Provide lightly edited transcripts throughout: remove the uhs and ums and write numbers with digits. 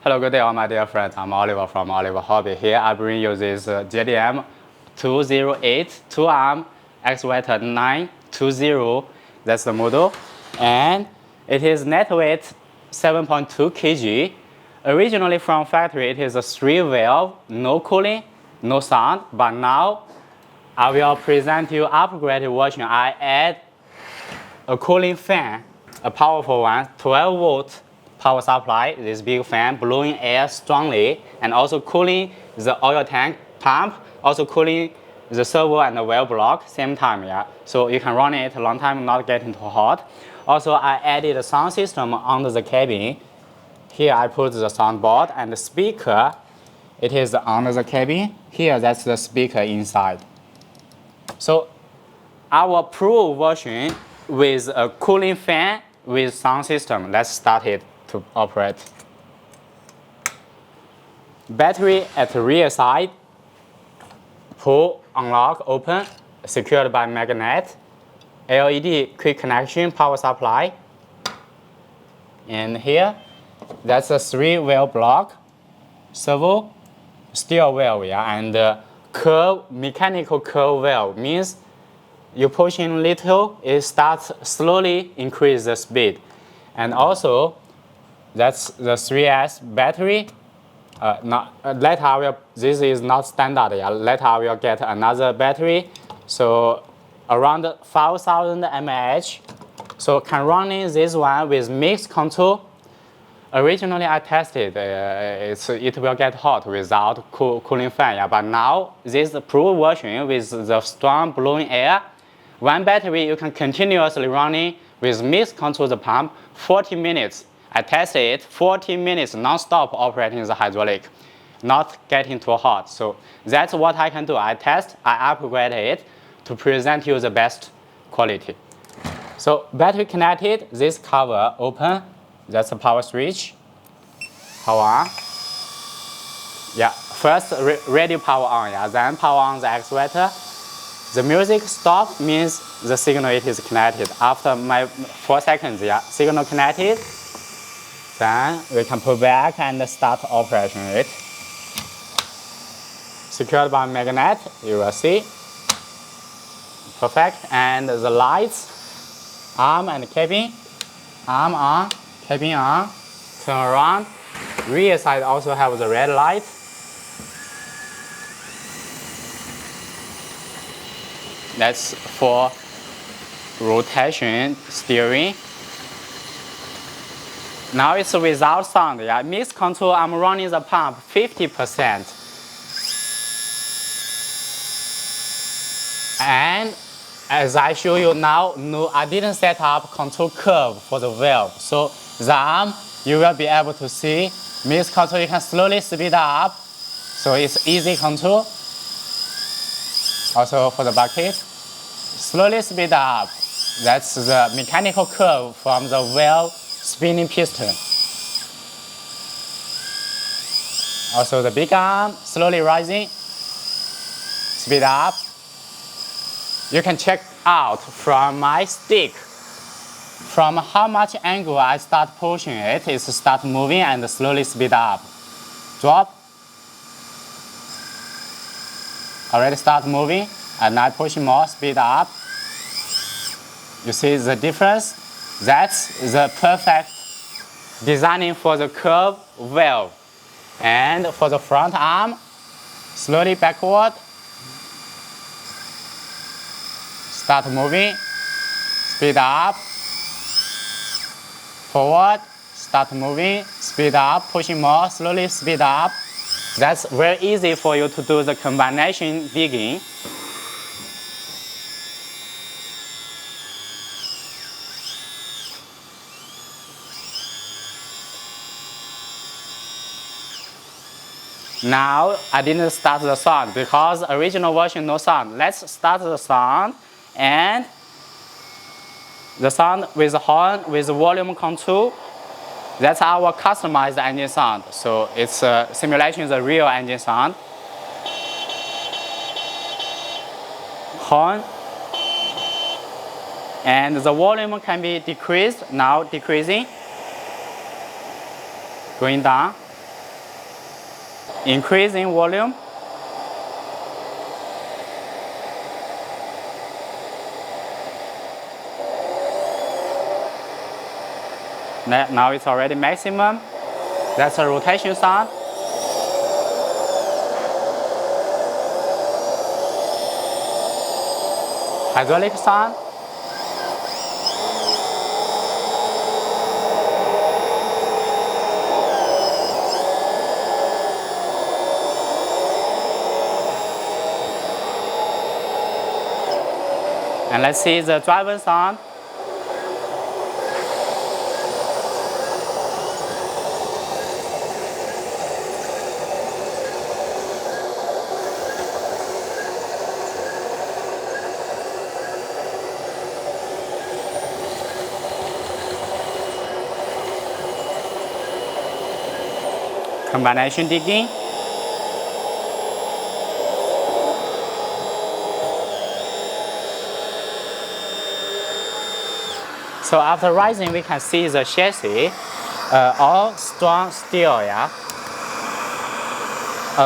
Hello, good day all my dear friends. I'm Oliver from Oliver Hobby. Here I bring you this JDM208 2-arm excavator 920. That's the model. And it is net weight 7.2 kg. Originally from factory, it is a 3-valve, no cooling, no sound. But now I will present you upgraded version. I add a cooling fan, a powerful one, 12-volt power supply, this big fan blowing air strongly, and also cooling the oil tank pump, also cooling the servo and the valve block same time, yeah. So you can run it a long time, not getting too hot. Also, I added a sound system under the cabin. Here I put the soundboard and the speaker. It is under the cabin. Here, that's the speaker inside. So our Pro version with a cooling fan with sound system. Let's start it to operate. Battery at the rear side. Pull, unlock, open, secured by magnet. LED quick connection power supply. And here, that's a 3-valve block. Servo, steel valve, yeah, and curve, mechanical curve valve means you push in little, it starts slowly increase the speed. And also, that's the 3S battery. Later this is not standard, yeah. Later I will get another battery. So around 5,000 mAh. So can running this one with mixed control. Originally I tested, it will get hot without cooling fan, yeah. But now this Pro version with the strong blowing air, one battery you can continuously running with mixed control the pump 40 minutes. I tested it 40 minutes non-stop operating the hydraulic, not getting too hot. So that's what I can do. I upgrade it to present you the best quality. So battery connected, this cover open, that's the power switch. Power on. Yeah, first radio power on, yeah, then power on the excavator. The music stop means the signal it is connected. After 4 seconds, yeah, signal connected. Then we can put back and start operation it. Secured by magnet, you will see. Perfect. And the lights, arm and cabin. Arm on, cabin on. Turn around. Rear side also have the red light. That's for rotation steering. Now it's without sound, yeah. Mixed control, I'm running the pump 50%. And as I show you now, no, I didn't set up control curve for the valve. So the arm, you will be able to see. Mixed control, you can slowly speed up. So it's easy control. Also for the bucket, slowly speed up. That's the mechanical curve from the valve spinning piston. Also the big arm, slowly rising, speed up. You can check out from my stick, from how much angle I start pushing it, it start moving and slowly speed up. Drop, already start moving, and I push more, speed up. You see the difference? That's the perfect designing for the curve valve. And for the front arm, slowly backward. Start moving, speed up. Forward, start moving, speed up, pushing more, slowly speed up. That's very easy for you to do the combination digging. Now I didn't start the sound because original version no sound. Let's start the sound, and the sound with the horn with volume control. That's our customized engine sound. So it's a simulation of the real engine sound. Horn, and the volume can be decreased. Now decreasing, going down. Increasing volume. Now it's already maximum. That's a rotation sound. Hydraulic sound. And let's see the driver sound. Combination digging. So after rising, we can see the chassis, all strong steel, yeah.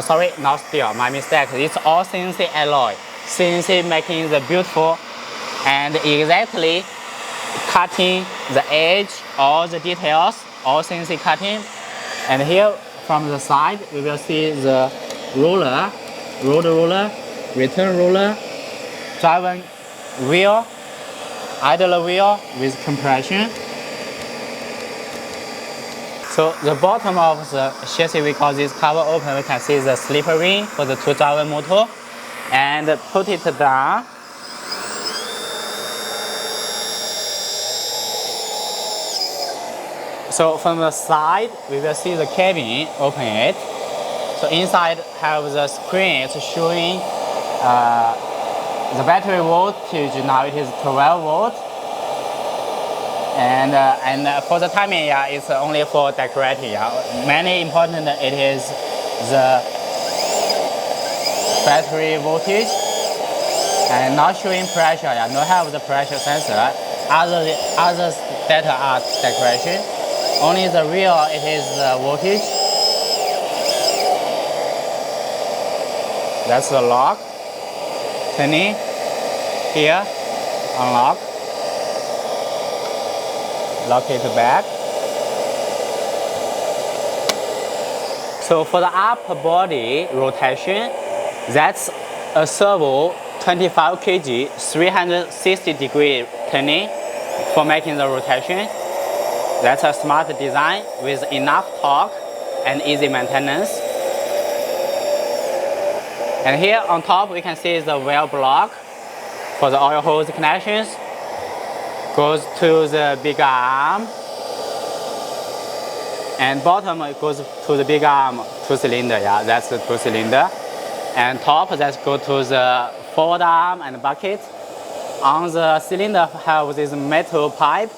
Sorry, not steel, my mistake. It's all CNC alloy. CNC making the beautiful and exactly cutting the edge, all the details, all CNC cutting. And here from the side, we will see the roller, road roller, return roller, driven wheel, idler wheel with compression. So the bottom of the chassis, we call this cover open, we can see the slipper ring for the 2 driven motor, and put it down. So from the side, we will see the cabin, open it. So inside have the screen, it's showing the battery voltage. Now it is 12 volt. And for the timing, yeah, it's only for decorating. Yeah. Mainly important, it is the battery voltage and not showing pressure. Yeah, no have the pressure sensor. Other data are decoration. Only the real, it is the voltage. That's the lock. Turning here, unlock. Lock it back. So for the upper body rotation, that's a servo 25 kg, 360 degree turning for making the rotation. That's a smart design with enough torque and easy maintenance. And here on top we can see the wheel block for the oil hose connections. Goes to the big arm, and bottom it goes to the big arm 2 cylinder. Yeah, that's the 2 cylinder. And top that go to the forward arm and bucket. On the cylinder have this metal pipe,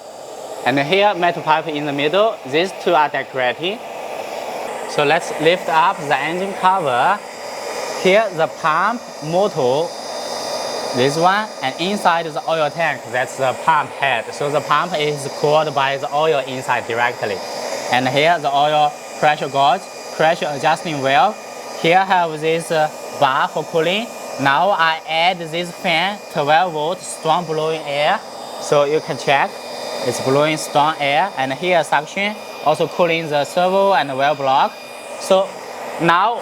and here metal pipe in the middle. These two are decorating. So let's lift up the engine cover. Here the pump motor. This one, and inside the oil tank, that's the pump head. So the pump is cooled by the oil inside directly. And here the oil pressure gauge, pressure adjusting valve. Here have this bar for cooling. Now I add this fan, 12 volt strong blowing air. So you can check, it's blowing strong air. And here suction, also cooling the servo and the wheel block. So now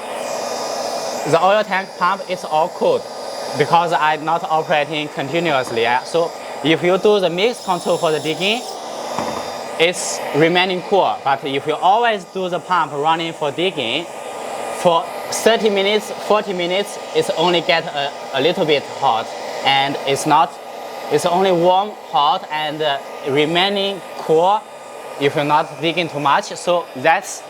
the oil tank pump is all cooled, because I'm not operating continuously. So if you do the mix control for the digging, it's remaining cool. But if you always do the pump running for digging, for 30 minutes, 40 minutes, it's only get a little bit hot. And it's only warm, hot, and remaining cool if you're not digging too much. So that's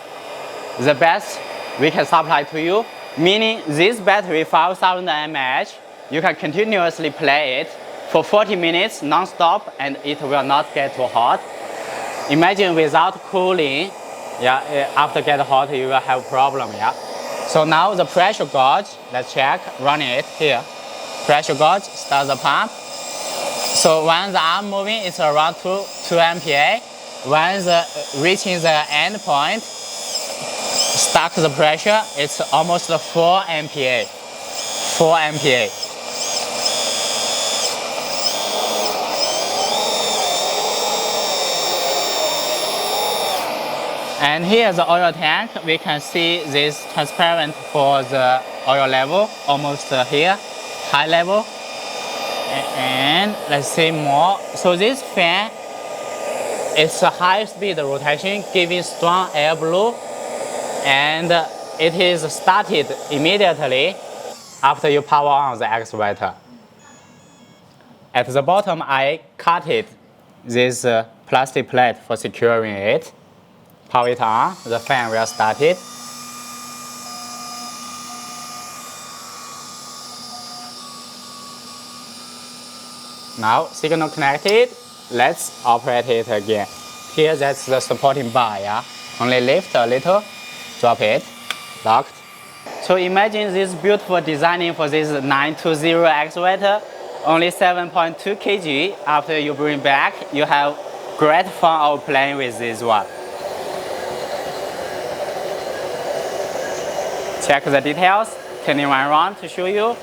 the best we can supply to you. Meaning this battery 5000 mAh, you can continuously play it for 40 minutes non-stop, and it will not get too hot. Imagine without cooling, yeah, after get hot you will have problem. Yeah. So now the pressure gauge, let's check, running it here. Pressure gauge, start the pump. So when the arm moving, it's around 2 MPa. When reaching the end point, Start the pressure, it's almost 4 MPa. 4 MPa. And here's the oil tank. We can see this transparent for the oil level, almost here, high level. And let's see more. So this fan, it's a high speed rotation, giving strong air flow. And it is started immediately after you power on the excavator. At the bottom, I cut it, this plastic plate for securing it. Power it on, the fan will start it. Now, signal connected, let's operate it again. Here, that's the supporting bar, yeah? Only lift a little, drop it, locked. So imagine this beautiful designing for this 920 excavator, only 7.2 kg. After you bring back, you have great fun of playing with this one. Check the details, turning one around to show you.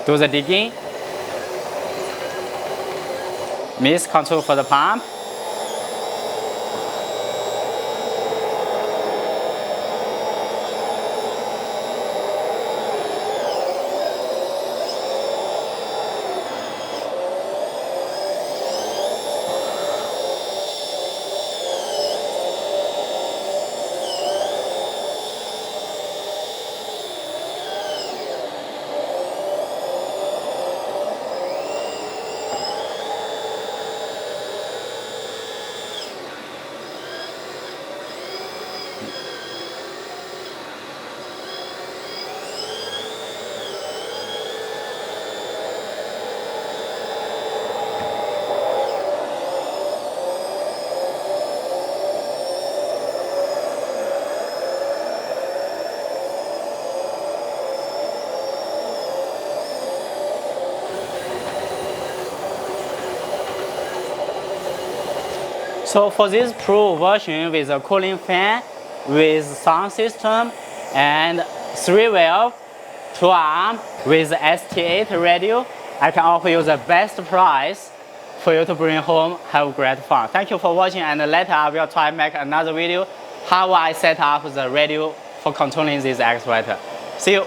Do the digging. Mist control for the pump. So for this Pro version with a cooling fan, with sound system, and 3-valve, 2-arm, with ST8 radio, I can offer you the best price for you to bring home, have great fun. Thank you for watching, and later I will try to make another video how I set up the radio for controlling this excavator. See you.